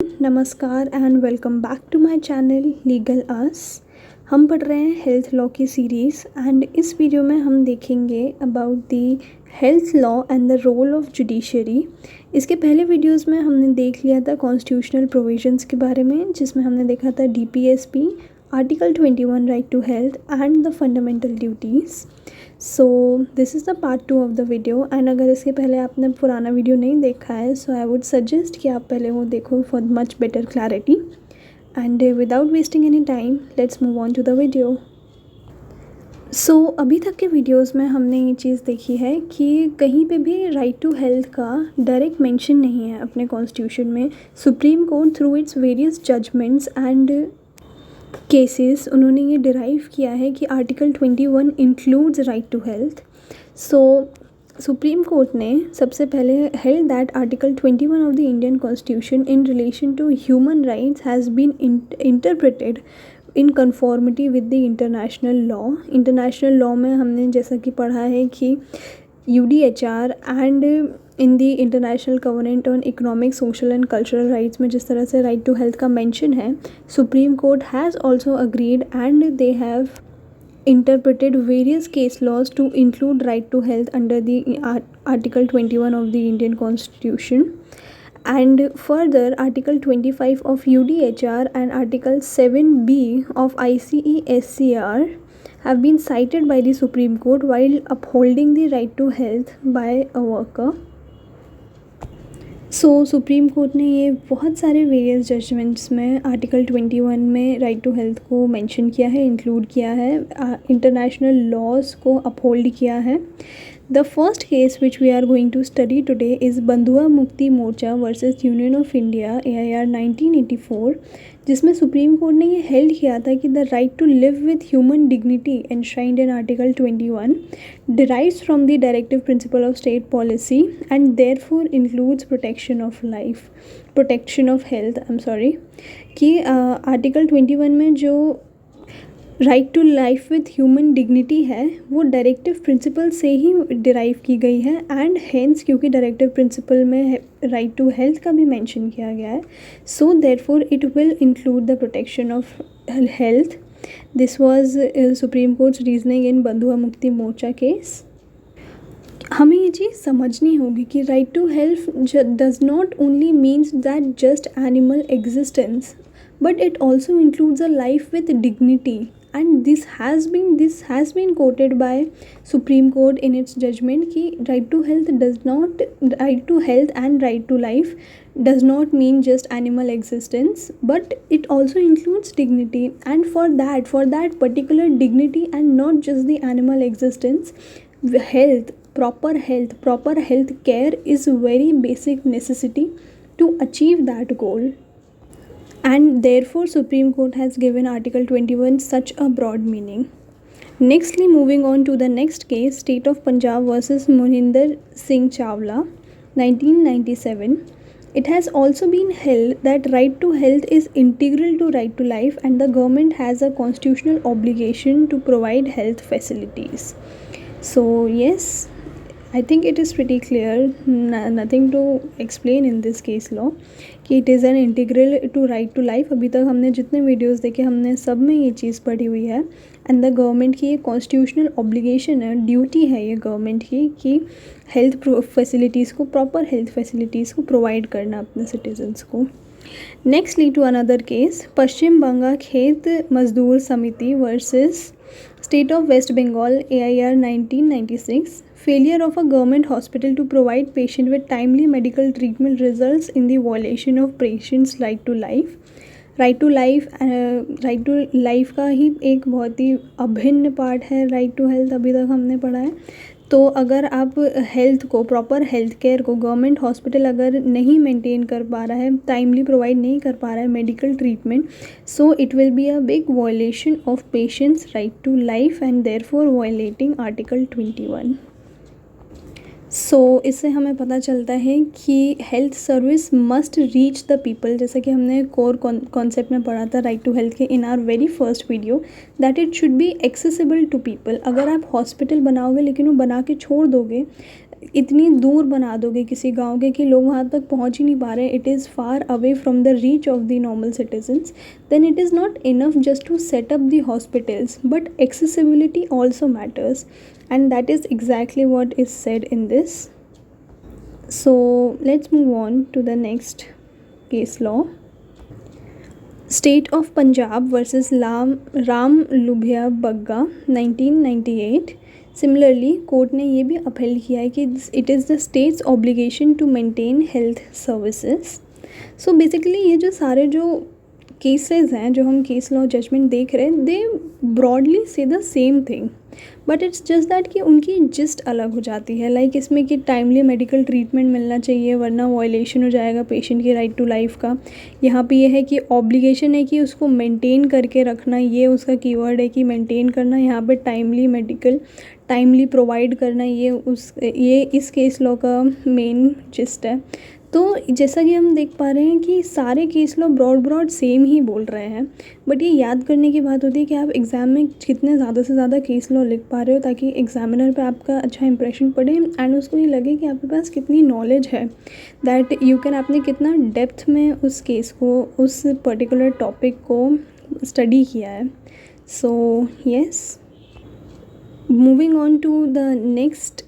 नमस्कार and welcome back to my channel Legal Us. हम पढ़ रहे हैं हेल्थ लॉ की सीरीज़ एंड इस वीडियो में हम देखेंगे about the health law and the role of judiciary. इसके पहले वीडियोस में हमने देख लिया था कॉन्स्टिट्यूशनल प्रोविजंस के बारे में, जिसमें हमने देखा था DPSP, article 21 right to health and the fundamental duties. So this is the part 2 of the video and अगर इसके पहले आपने पुराना वीडियो नहीं देखा है सो आई वुड सजेस्ट कि आप पहले वो देखो for much better clarity. And without wasting any time let's move on to the video. So अभी तक के वीडियोस में हमने ये चीज़ देखी है कि कहीं पे भी राइट टू हेल्थ का डायरेक्ट मेंशन नहीं है अपने कॉन्स्टिट्यूशन में। Supreme court through its various judgments and cases उन्होंने ये डिराइव किया है कि article 21 includes right to health. So supreme court ने सबसे पहले held that article 21 of the Indian constitution in relation to human rights has been interpreted in conformity with the international law. International law में हमने जैसा कि पढ़ा है कि UDHR and in the international covenant on economic, social and cultural rights में जिस तरह से राइट टू हेल्थ का मेंशन है, supreme court has also agreed and they have interpreted various case laws to include right to health under the article 21 of the Indian Constitution. And further, article 25 of UDHR and article 7B of ICESCR have been cited by the Supreme Court while upholding the right to health by a worker. So supreme court ने ये बहुत सारे various judgements में article 21 में right to health को mention किया है, include किया है, इंटरनेशनल लॉज को अपहोल्ड किया है। The first case which we are going to study today is Bandhua Mukti Morcha versus union of India AIR 1984, जिसमें सुप्रीम कोर्ट ने ये हेल्ड किया था कि the right to live with human dignity enshrined in article 21 derives from the directive principle of state policy and therefore includes protection of life, protection of health, कि article 21 में जो right to life with human dignity है वो directive principle से ही derive की गई है and hence क्योंकि डायरेक्टिव प्रिंसिपल में राइट टू हेल्थ का भी मेंशन किया गया है, so therefore it will include the protection of health. This was Supreme Court's reasoning in Bandhua Mukti Morcha case. हमें ये चीज़ समझनी होगी कि right to health does not only means that just animal existence, but it also includes a life with dignity and this has been quoted by Supreme Court in its judgment कि right to health and right to life does not mean just animal existence, but it also includes dignity, and for that particular dignity and not just the animal existence, proper health care is very basic necessity to achieve that goal. And therefore Supreme Court has given Article 21 such a broad meaning. Nextly, moving on to the next case, State of Punjab versus Mohinder Singh Chawla, 1997. It has also been held that right to health is integral to right to life and the government has a constitutional obligation to provide health facilities. So yes, I think it is pretty clear, nothing to explain in this case law कि it is an integral to right to life. अभी तक हमने जितने videos देखे हमने सब में ये चीज़ पढ़ी हुई है एंड द गवर्नमेंट की ये कॉन्स्टिट्यूशनल ऑब्लिगेशन है, ड्यूटी है ये गवर्नमेंट की कि हेल्थ फैसिलिटीज़ को, प्रॉपर हेल्थ फैसिलिटीज़ को प्रोवाइड करना अपने सिटीजन्स को। Nextly to another case, Paschim Bengal Khet Mazdoor Samiti versus State of West Bengal AIR 1996. Failure of a government hospital to provide patient with timely medical treatment results in the violation of patient's right to life. right to life का ही एक बहुत ही अभिन्न part है right to health, अभी तक हमने पढ़ा है। तो अगर आप हेल्थ को, प्रॉपर हेल्थ केयर को गवर्नमेंट हॉस्पिटल अगर नहीं मेंटेन कर पा रहा है, टाइमली प्रोवाइड नहीं कर पा रहा है medical treatment, so it will be a big violation of patients right to life and therefore violating article 21। So इससे हमें पता चलता है कि health service must reach the people, जैसा कि हमने कोर कॉन्सेप्ट में पढ़ा था राइट टू हेल्थ के in our very first video, that it should be accessible to people. अगर आप हॉस्पिटल बनाओगे लेकिन वो बना के छोड़ दोगे इतनी दूर बना दोगे किसी गांव के कि लोग वहाँ तक पहुँच ही नहीं पा रहे, it is far away from the reach of the normal citizens, then it is not enough just to set up the hospitals, but accessibility also matters, and that is exactly what is said in this. So let's move on to the next case law. State of Punjab versus Ram Lubhia Bagga 1998. Similarly, court ने ये भी upheld किया है कि it is the state's obligation to maintain health services. So basically ये जो सारे जो केसेस हैं, जो हम केस लॉ जजमेंट देख रहे हैं, दे ब्रॉडली से the same thing, but it's just that कि उनकी जिस्ट अलग हो जाती है. लाइक इसमें कि टाइमली मेडिकल ट्रीटमेंट मिलना चाहिए वरना वायलेशन हो जाएगा पेशेंट की राइट टू लाइफ का. यहाँ पे ये है कि ऑब्लिगेशन है कि उसको मेंटेन करके रखना, ये उसका कीवर्ड है कि मेंटेन करना. यहाँ पे टाइमली मेडिकल टाइमली प्रोवाइड करना, ये इस केस लॉ का मेन जिस्ट है. तो जैसा कि हम देख पा रहे हैं कि सारे केस लॉ ब्रॉड सेम ही बोल रहे हैं, बट ये याद करने की बात होती है कि आप एग्ज़ाम में कितने ज़्यादा से ज़्यादा केस लॉ लिख पा रहे हो, ताकि एग्जामिनर पे आपका अच्छा इंप्रेशन पड़े एंड उसको ये लगे कि आपके पास कितनी नॉलेज है, दैट यू कैन, आपने कितना डेप्थ में उस केस को, उस पर्टिकुलर टॉपिक को स्टडी किया है. So yes, moving on to the next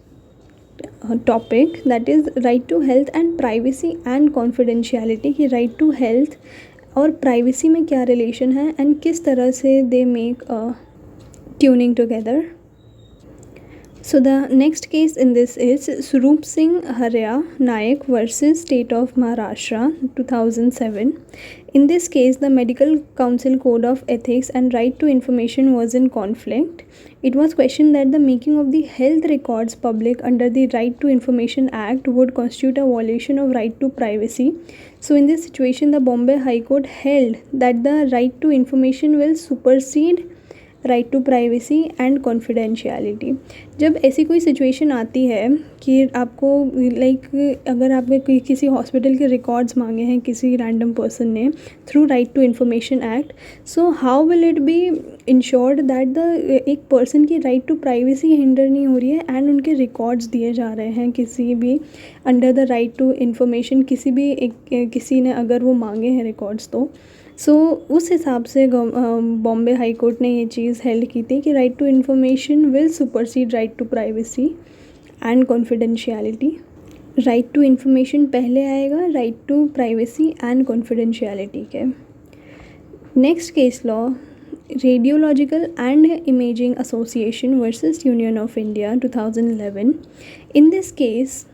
topic, that is right to health and privacy and confidentiality. कि राइट टू हेल्थ और प्राइवेसी में क्या रिलेशन है एंड किस तरह से they make a tuning together. So the next case in this is Swaroop Singh Harya Naik versus State of Maharashtra 2007. In this case, the Medical Council Code of Ethics and Right to Information was in conflict. It was questioned that the making of the health records public under the Right to Information Act would constitute a violation of right to privacy. So in this situation, the Bombay High Court held that the right to information will supersede right to privacy and confidentiality. जब ऐसी कोई situation आती है कि आपको like अगर आपके किसी हॉस्पिटल के रिकॉर्ड्स मांगे हैं किसी रैंडम पर्सन ने through right to information act, so how will it be ensured that the एक पर्सन की राइट टू प्राइवेसी हिंडर नहीं हो रही है एंड उनके रिकॉर्ड्स दिए जा रहे हैं किसी भी under the right to information, किसी ने अगर वो मांगे हैं रिकॉर्ड्स तो. सो उस हिसाब से बॉम्बे हाई कोर्ट ने ये चीज़ हेल्ड की थी कि right to information will supersede right to privacy and confidentiality. Right to information पहले आएगा right to privacy and confidentiality के. Next case law, radiological and imaging association versus union of India 2011. In this case,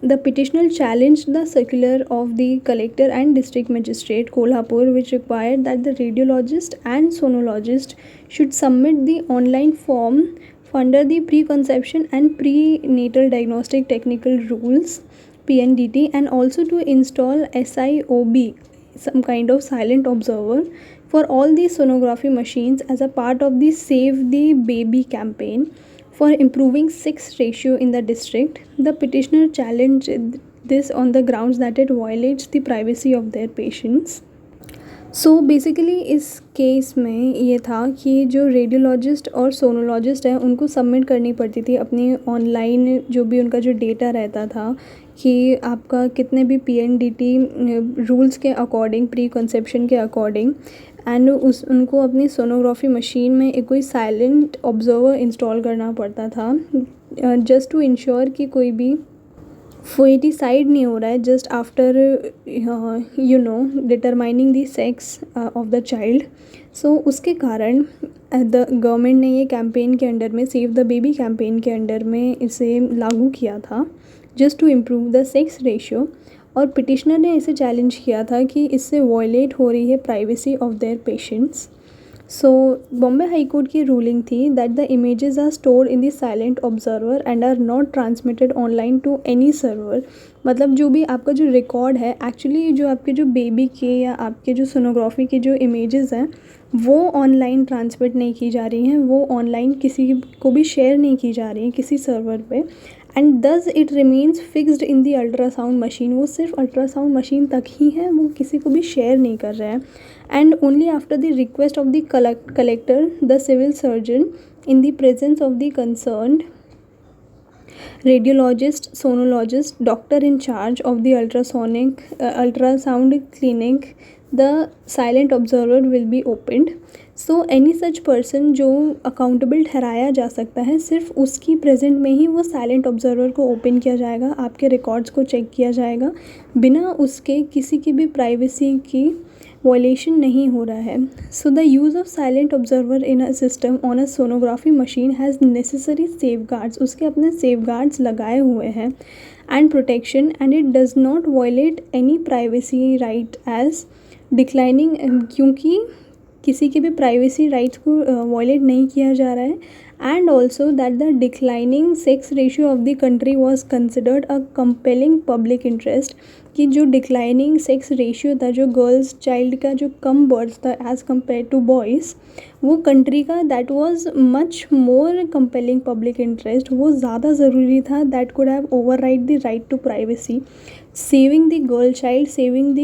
the petitioner challenged the circular of the collector and district magistrate Kolhapur, which required that the radiologist and sonologist should submit the online form under the preconception and prenatal diagnostic technical rules PNDT, and also to install SIOB, some kind of silent observer, for all the sonography machines as a part of the Save the Baby campaign for improving sex ratio in the district. The petitioner challenged this on the grounds that it violates the privacy of their patients. So basically इस case में ये था कि जो radiologist और sonologist हैं उनको submit करनी पड़ती थी अपनी ऑनलाइन जो भी उनका जो डेटा रहता था कि आपका कितने भी PNDT रूल्स के अकॉर्डिंग, प्री कंसेप्शन के अकॉर्डिंग, एंड उनको अपनी सोनोग्राफी मशीन में एक कोई साइलेंट ऑब्जर्वर इंस्टॉल करना पड़ता था जस्ट टू इंश्योर कि कोई भी फोएटिसाइड नहीं हो रहा है just after determining the sex of the child. So उसके कारण द गवर्नमेंट ने ये कैंपेन के अंडर में, सेव द बेबी कैंपेन के अंडर में इसे लागू किया था just to improve the sex ratio. और पिटिशनर ने इसे चैलेंज किया था कि इससे वॉयलेट हो रही है privacy of their patients. So Bombay high court की रूलिंग थी that the images are stored in the silent observer and are not transmitted online to any server. मतलब जो भी आपका जो रिकॉर्ड है, एक्चुअली जो आपके जो बेबी के या आपके जो सोनोग्राफी के जो इमेजेस हैं वो ऑनलाइन ट्रांसमिट नहीं की जा रही हैं, वो ऑनलाइन किसी को भी शेयर नहीं की जा रही हैं किसी सर्वर पे. And thus it remains fixed in the ultrasound machine. वो सिर्फ अल्ट्रासाउंड मशीन तक ही है, वो किसी को भी शेयर नहीं कर रहे हैं. And only after the request of the collector, the civil surgeon, in the presence of the concerned, radiologist, sonologist, doctor in charge of the ultrasound clinic, the silent observer will be opened. So any such person जो accountable ठहराया जा सकता है, सिर्फ उसकी present में ही वो silent observer को ओपन किया जाएगा, आपके रिकॉर्ड्स को चेक किया जाएगा, बिना उसके किसी की भी प्राइवेसी की वॉयलेशन नहीं हो रहा है. So the use of silent observer in a system on a sonography machine has necessary safeguards, उसके अपने सेफगार्ड्स लगाए हुए हैं, and protection, and it does not violate any privacy right as declining, क्योंकि किसी के भी प्राइवेसी राइट्स को वायलेट नहीं किया जा रहा है. And also that the declining sex ratio of the country was considered a compelling public interest, कि जो डिक्लाइनिंग सेक्स रेशियो था, जो गर्ल्स चाइल्ड का जो कम बर्थ था एज़ कम्पेयर टू बॉयज़, वो कंट्री का that was much more compelling public interest, वो ज़्यादा ज़रूरी था. That could have override the right to privacy. Saving the girl child, saving the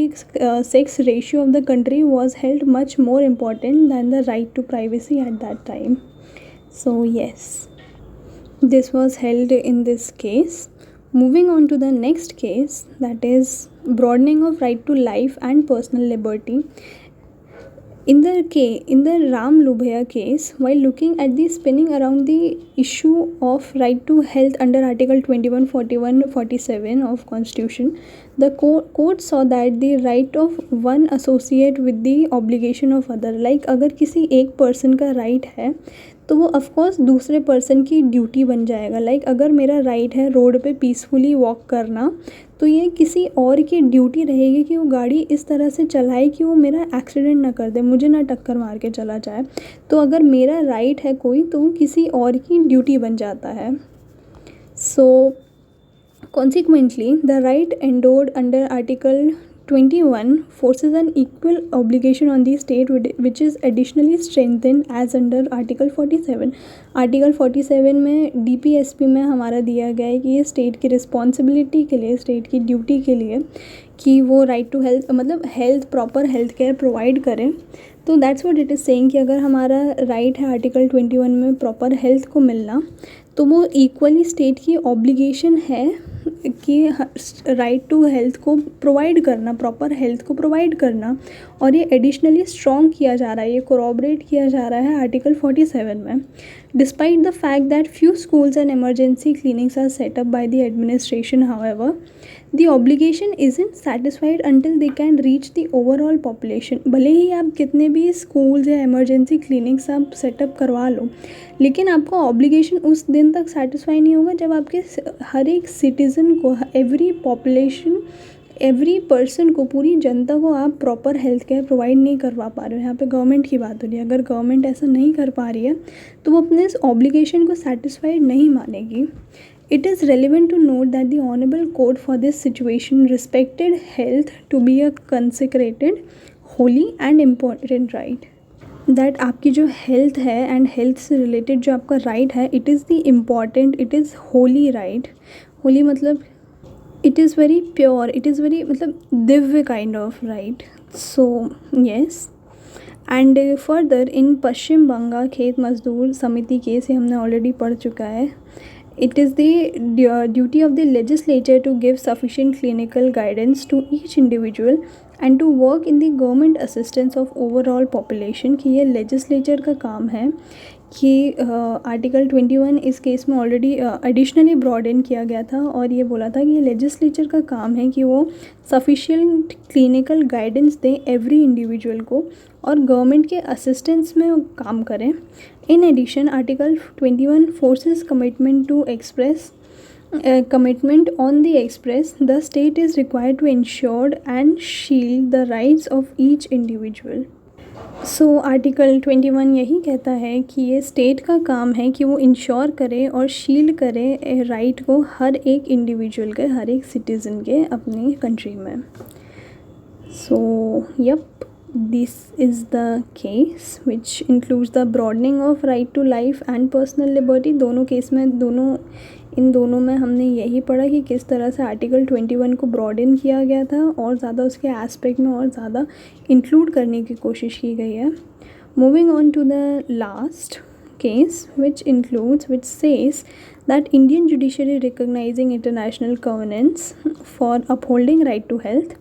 sex ratio of the country was held much more important than the right to privacy at that time. So yes, this was held in this case. Moving on to the next case, that is broadening of right to life and personal liberty. In the Ram Lubhaya case, while looking at the spinning around the issue of right to health under Article 21, 41, 47 of Constitution, the court saw that the right of one associate with the obligation of other. Like अगर किसी एक person का right है तो वो of course दूसरे person की duty बन जाएगा. लाइक अगर मेरा राइट है रोड पे पीसफुली वॉक करना, तो ये किसी और की ड्यूटी रहेगी कि वो गाड़ी इस तरह से चलाए कि वो मेरा एक्सीडेंट ना कर दे, मुझे ना टक्कर मार के चला जाए. तो अगर मेरा राइट है कोई, तो वो किसी और की ड्यूटी बन जाता है. सो consequently, the right endowed under Article 21 forces an equal obligation on the state, which is additionally strengthened as under Article 47. Article 47 में DPSP में हमारा दिया गया है कि ये स्टेट की रिस्पॉन्सिबिलिटी के लिए, स्टेट की ड्यूटी के लिए, कि वो राइट टू हेल्थ मतलब health proper health care provide करें. तो that's what it is saying कि अगर हमारा राइट है आर्टिकल 21 में प्रॉपर हेल्थ को मिलना, तो वो इक्वली स्टेट की ऑब्लिगेशन है कि राइट टू हेल्थ को प्रोवाइड करना, प्रॉपर हेल्थ को प्रोवाइड करना. और ये एडिशनली स्ट्रॉन्ग किया जा रहा है, ये कोरॉबरेट किया जा रहा है आर्टिकल 47 में. Despite the fact that few schools and emergency clinics are set up by the administration, however, the obligation isn't satisfied until they can reach the overall population. भले ही आप कितने भी स्कूल्स या इमरजेंसी क्लिनिक्स आप setup करवा लो, लेकिन आपका obligation उस दिन तक सेटिस्फाई नहीं होगा जब आपके हर एक सिटीज़न को, एवरी पर्सन को, पूरी जनता को आप प्रॉपर हेल्थ केयर प्रोवाइड नहीं करवा पा रहे हो. यहाँ पे गवर्नमेंट की बात हो रही है. अगर गवर्नमेंट ऐसा नहीं कर पा रही है तो वो अपने इस ऑब्लिगेशन को सेटिस्फाइड नहीं मानेगी. It is relevant to note that the Honorable Court for this situation respected health to be a consecrated, holy and important right. That आपकी जो हेल्थ है एंड हेल्थ से रिलेटेड जो आपका राइट है, it is the important, it is holy right. Holy मतलब it is very pure, it is very मतलब दिव्य kind of right. So yes. And further in Paschim Bengal Khet Mazdoor समिति केस, ये हमने ऑलरेडी पढ़ चुका है. It is the duty of the legislature to give sufficient clinical guidance to each individual and to work in the government assistance of overall population. कि ये legislature का काम है कि आर्टिकल 21 इस केस में ऑलरेडी एडिशनली ब्रॉडन किया गया था, और ये बोला था कि ये लेजिस्लेचर का काम है कि वो सफिशिएंट क्लिनिकल गाइडेंस दें एवरी इंडिविजुअल को और गवर्नमेंट के असिस्टेंस में काम करें. In addition, Article 21 forces commitment on the express. The state is required to ensure and shield the rights of each individual. So, Article 21 यही कहता है कि ये स्टेट का काम है कि वो इंश्योर करे और शील्ड करे राइट को हर एक इंडिविजुअल के, हर एक सिटीज़न के अपनी कंट्री में. So, yep. This is the case which includes the broadening of right to life and personal liberty. दोनों केस में इन दोनों में हमने यही पढ़ा कि किस तरह से आर्टिकल 21 को ब्रॉडन किया गया था और ज़्यादा उसके एस्पेक्ट में और ज़्यादा इंक्लूड करने की कोशिश की गई है. Moving on to the last case which says that Indian judiciary recognizing international covenants for upholding right to health.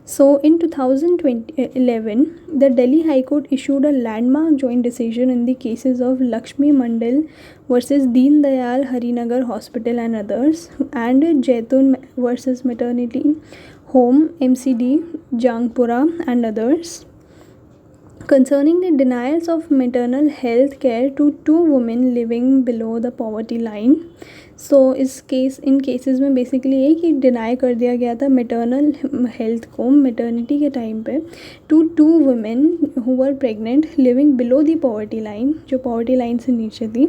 So in 2011, the Delhi High Court issued a landmark joint decision in the cases of Lakshmi Mandal versus Deen Dayal Harinagar Hospital and others, and Jaitun versus Maternity Home MCD Jangpura and others, concerning the denials of maternal health care to two women living below the poverty line. So in cases में basically ये कि deny कर दिया गया था maternal health को maternity के time पे to women who were pregnant living below the poverty line, जो पॉवर्टी लाइन से नीचे थी.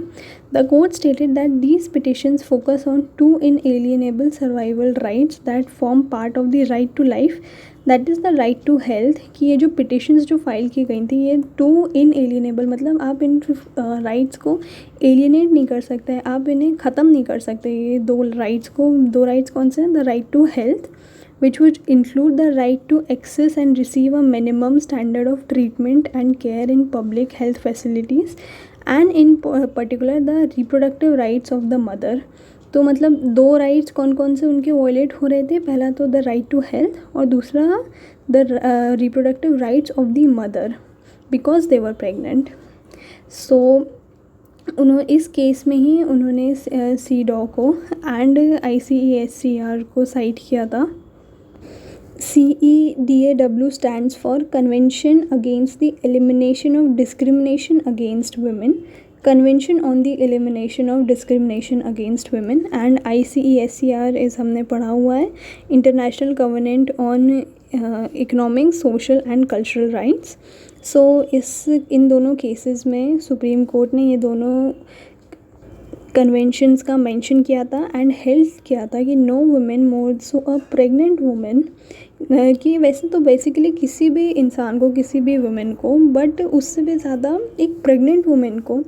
The court stated that these petitions focus on two inalienable survival rights that form part of the right to life, that is the right to health. कि ये जो petitions जो file की गई थी ये टू इनएलिएनेबल, मतलब आप इन राइट्स को एलिएनेट नहीं कर सकते, आप इन्हें ख़त्म नहीं कर सकते. ये दो राइट्स कौन से हैं? The right to health which would include the right to access and receive a minimum standard of treatment and care in public health facilities, and in particular the reproductive rights of the mother. तो मतलब दो rights कौन कौन से उनके violet हो रहे थे? पहला तो द राइट टू हेल्थ और दूसरा the reproductive rights of the mother because they were pregnant. So इस केस में ही उन्होंने CEDAW को एंड ICESCR को साइट किया था. CEDAW stands for Convention Against the Elimination of Discrimination Against Women, Convention on the Elimination of Discrimination Against Women, and ICESCR is हमने पढ़ा हुआ है International Covenant on Economic, Social and Cultural Rights. So इन दोनों cases में supreme court ने ये दोनों conventions का मेंशन किया था एंड हेल्प किया था कि no women more so a pregnant women, कि वैसे तो बेसिकली किसी भी इंसान को, किसी भी वुमेन को, बट उससे भी ज़्यादा एक प्रेग्नेंट वुमेन को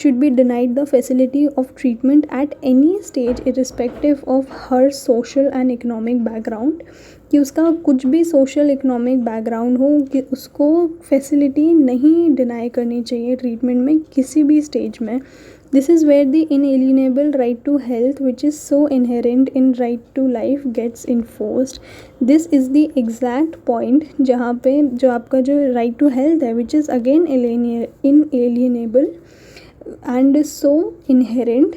should be denied the facility of treatment at any stage irrespective of her social and economic background. कि उसका कुछ भी सोशल इकोनॉमिक बैकग्राउंड हो कि उसको फैसिलिटी नहीं डिनाई करनी चाहिए ट्रीटमेंट में किसी भी स्टेज में. This is where the inalienable right to health, which is so inherent in right to life, gets enforced. This is the exact point जहाँ पे जो आपका जो right to health है, which is again inalienable and so inherent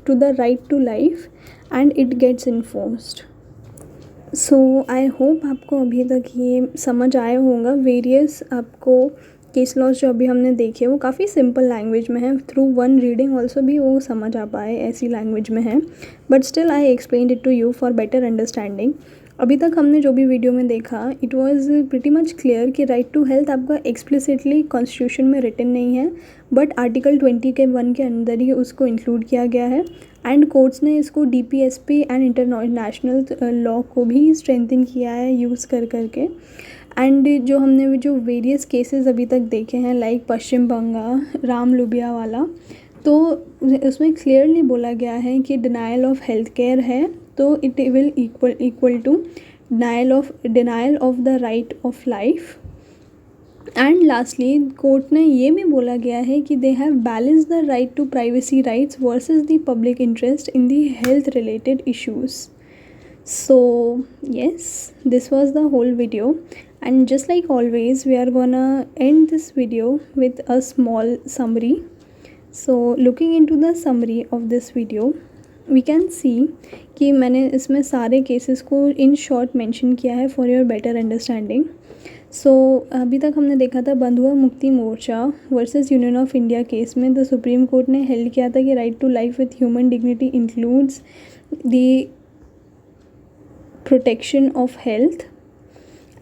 to the right to life, and it gets enforced. So I hope आपको अभी तक ये समझ आया होगा. वेरियस आपको केस लॉज जो अभी हमने देखे वो काफ़ी सिंपल लैंग्वेज में है, थ्रू वन रीडिंग ऑल्सो भी वो समझ आ पाए ऐसी लैंग्वेज में है, but still I explain it to you for better understanding. अभी तक हमने जो भी वीडियो में देखा it was pretty much clear कि राइट टू हेल्थ आपका एक्सप्लिसिटली कॉन्स्टिट्यूशन में रिटन नहीं है, बट आर्टिकल 20(1) के अंदर ही उसको इंक्लूड किया गया है, एंड कोर्ट्स ने इसको DPSP एंड इंटरनेशनल लॉ को भी स्ट्रेंथन किया है यूज़ करके. एंड जो हमने जो वेरियस केसेस अभी तक देखे हैं लाइक पश्चिम बंगाल राम लुबिया वाला, तो उसमें क्लियरली बोला गया है कि डिनायल ऑफ हेल्थ केयर है तो it will equal to denial of the right of life. And lastly court ने ये भी बोला गया है कि they have balance the right to privacy rights versus the public interest in the health related issues. So yes, this was the whole video, and just like always we are gonna end this video with a small summary. So looking into the summary of this video we can see कि मैंने इसमें सारे cases को in short mention किया है for your better understanding. So अभी तक हमने देखा था Bandhua Mukti Morcha versus union of India case में द सुप्रीम कोर्ट ने हेल्ड किया था कि right to life with human dignity includes the protection of health.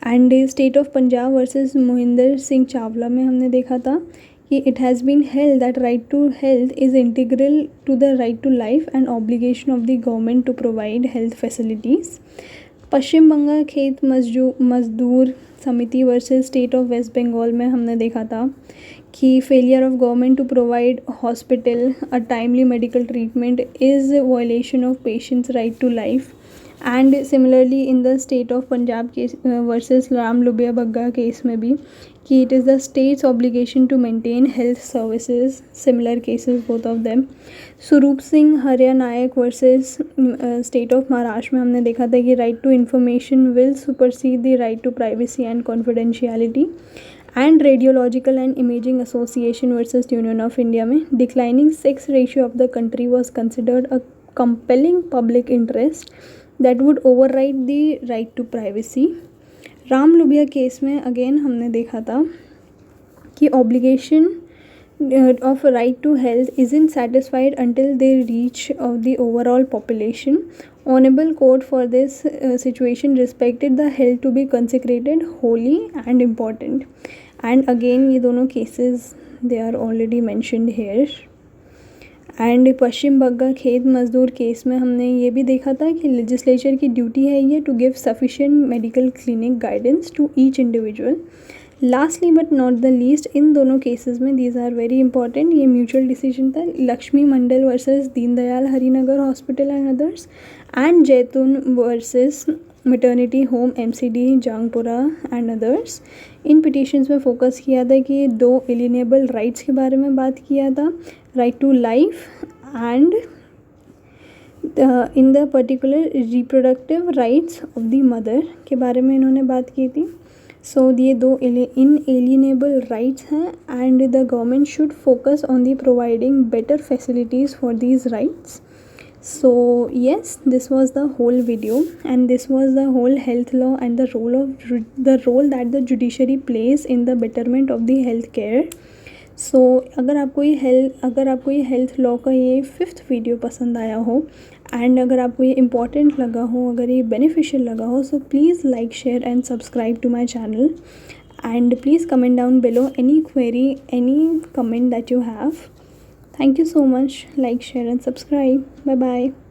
And state of Punjab versus Mohinder Singh Chawla में हमने देखा था कि it has been held that right to health is integral to the right to life and obligation of the government to provide health facilities. Paschim Bengal Khet Mazdoor Samiti versus state of West Bengal में हमने देखा था कि failure of government to provide hospital a timely medical treatment is violation of patients right to life. And similarly in the state of Punjab case versus Ram Lubhaya Bagga case में भी कि it is the state's obligation to maintain health services, similar cases both of them. Swaroop Singh Hariya Naik versus state of Maharashtra में हमने देखा था कि right to information will supersede the right to privacy and confidentiality. And radiological and imaging association versus union of India में declining sex ratio of the country was considered a compelling public interest that would override the right to privacy. Ram Lubhaya case में again हमने देखा था कि obligation of right to health isn't satisfied until they reach of the overall population. Honorable court for this situation respected the health to be consecrated holy and important. And again ये दोनों cases they are already mentioned here. And Paschim Bagga Khet Mazdoor case में हमने ये भी देखा था कि legislature की ड्यूटी है ये to give sufficient medical clinic guidance to each individual. Lastly but not the least in दोनों केसेस में दीज आर वेरी इंपॉर्टेंट, ये म्यूचुअल डिसीजन था Lakshmi Mandal versus Deendayal Harinagar hospital and others and Jaitun versus maternity home MCD Jangpura and others. इन petitions में focus किया था कि दो एलिनेबल राइट्स के बारे में बात किया था, right to life and in the particular reproductive rights of the mother के बारे में इन्होंने बात की थी। सो ये दो इनएलिएनेबल राइट्स हैं and the government should focus on the providing better facilities for these rights. So yes, this was the whole video and this was the whole health law and the role that the judiciary plays in the betterment of the health care. So अगर आपको ये health law का ये 5th video पसंद आया हो and अगर आपको ये इम्पॉर्टेंट लगा हो, अगर ये बेनिफिशियल लगा हो, so please like share and subscribe to my channel and please comment down below any query, any comment that you have. Thank you so much. Like, share and subscribe. Bye bye.